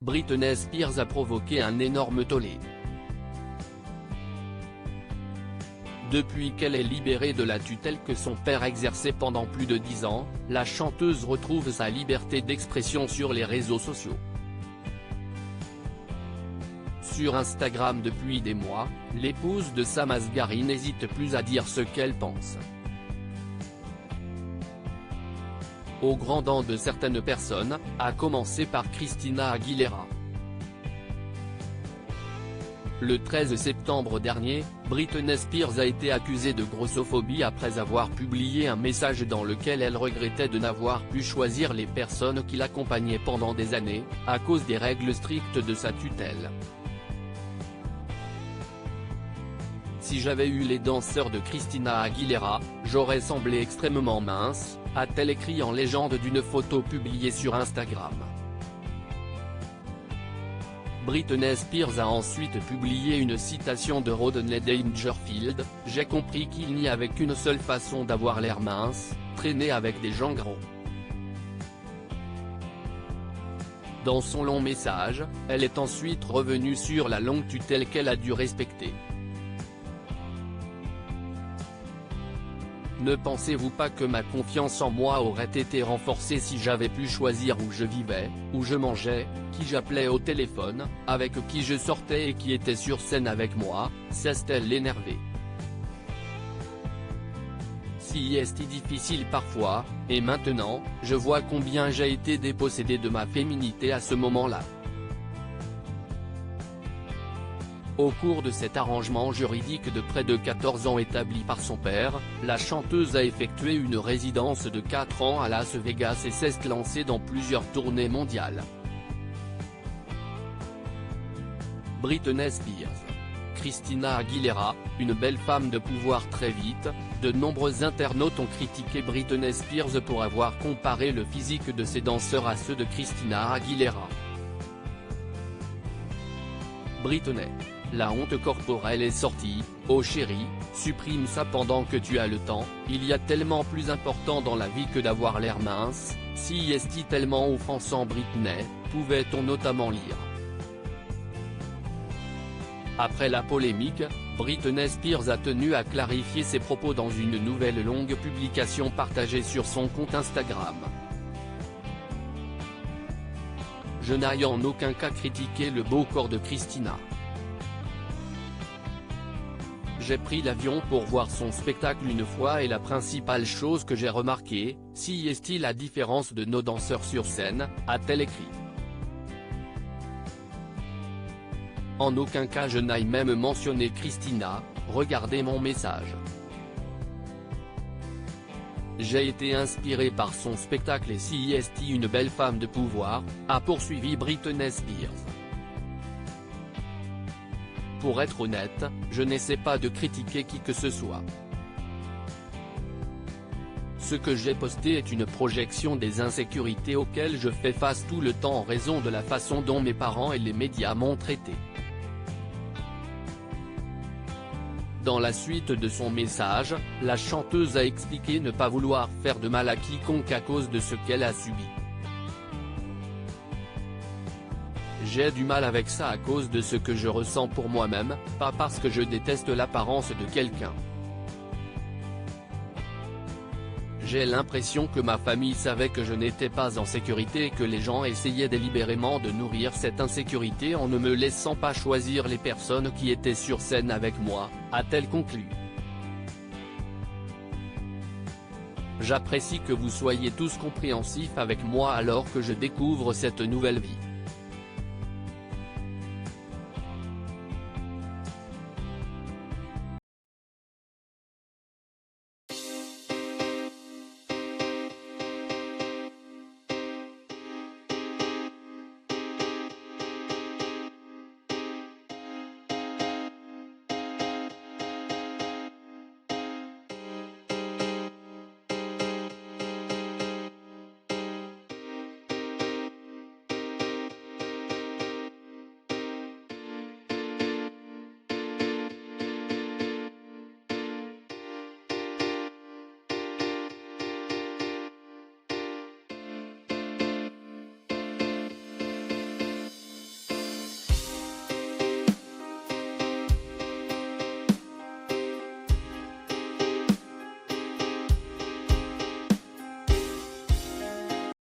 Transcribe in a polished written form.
Britney Spears a provoqué un énorme tollé. Depuis qu'elle est libérée de la tutelle que son père exerçait pendant plus de 10 ans, la chanteuse retrouve sa liberté d'expression sur les réseaux sociaux. Sur Instagram depuis des mois, l'épouse de Sam Asghari n'hésite plus à dire ce qu'elle pense. Au grand dam de certaines personnes, à commencer par Christina Aguilera. Le 13 septembre dernier, Britney Spears a été accusée de grossophobie après avoir publié un message dans lequel elle regrettait de n'avoir pu choisir les personnes qui l'accompagnaient pendant des années, à cause des règles strictes de sa tutelle. Si j'avais eu les danseurs de Christina Aguilera, j'aurais semblé extrêmement mince, a-t-elle écrit en légende d'une photo publiée sur Instagram. Britney Spears a ensuite publié une citation de Rodney Dangerfield, « J'ai compris qu'il n'y avait qu'une seule façon d'avoir l'air mince, traîner avec des gens gros ». Dans son long message, elle est ensuite revenue sur la longue tutelle qu'elle a dû respecter. Ne pensez-vous pas que ma confiance en moi aurait été renforcée si j'avais pu choisir où je vivais, où je mangeais, qui j'appelais au téléphone, avec qui je sortais et qui était sur scène avec moi, cesse-t-elle énervée. Si est difficile parfois, et maintenant, je vois combien j'ai été dépossédée de ma féminité à ce moment-là. Au cours de cet arrangement juridique de près de 14 ans établi par son père, la chanteuse a effectué une résidence de 4 ans à Las Vegas et s'est lancée dans plusieurs tournées mondiales. Britney Spears. Christina Aguilera, une belle femme de pouvoir très vite, de nombreux internautes ont critiqué Britney Spears pour avoir comparé le physique de ses danseurs à ceux de Christina Aguilera. Britney. La honte corporelle est sortie, oh chérie, supprime ça pendant que tu as le temps, il y a tellement plus important dans la vie que d'avoir l'air mince, si est tellement offensant Britney, pouvait-on notamment lire. Après la polémique, Britney Spears a tenu à clarifier ses propos dans une nouvelle longue publication partagée sur son compte Instagram. Je n'ai en aucun cas critiqué le beau corps de Christina. J'ai pris l'avion pour voir son spectacle une fois et la principale chose que j'ai remarqué, si est la différence de nos danseurs sur scène, a-t-elle écrit. En aucun cas je n'ai même mentionné Christina, regardez mon message. J'ai été inspiré par son spectacle et si est une belle femme de pouvoir, a poursuivi Britney Spears. Pour être honnête, je n'essaie pas de critiquer qui que ce soit. Ce que j'ai posté est une projection des insécurités auxquelles je fais face tout le temps en raison de la façon dont mes parents et les médias m'ont traité. Dans la suite de son message, la chanteuse a expliqué ne pas vouloir faire de mal à quiconque à cause de ce qu'elle a subi. J'ai du mal avec ça à cause de ce que je ressens pour moi-même, pas parce que je déteste l'apparence de quelqu'un. J'ai l'impression que ma famille savait que je n'étais pas en sécurité et que les gens essayaient délibérément de nourrir cette insécurité en ne me laissant pas choisir les personnes qui étaient sur scène avec moi, a-t-elle conclu. J'apprécie que vous soyez tous compréhensifs avec moi alors que je découvre cette nouvelle vie.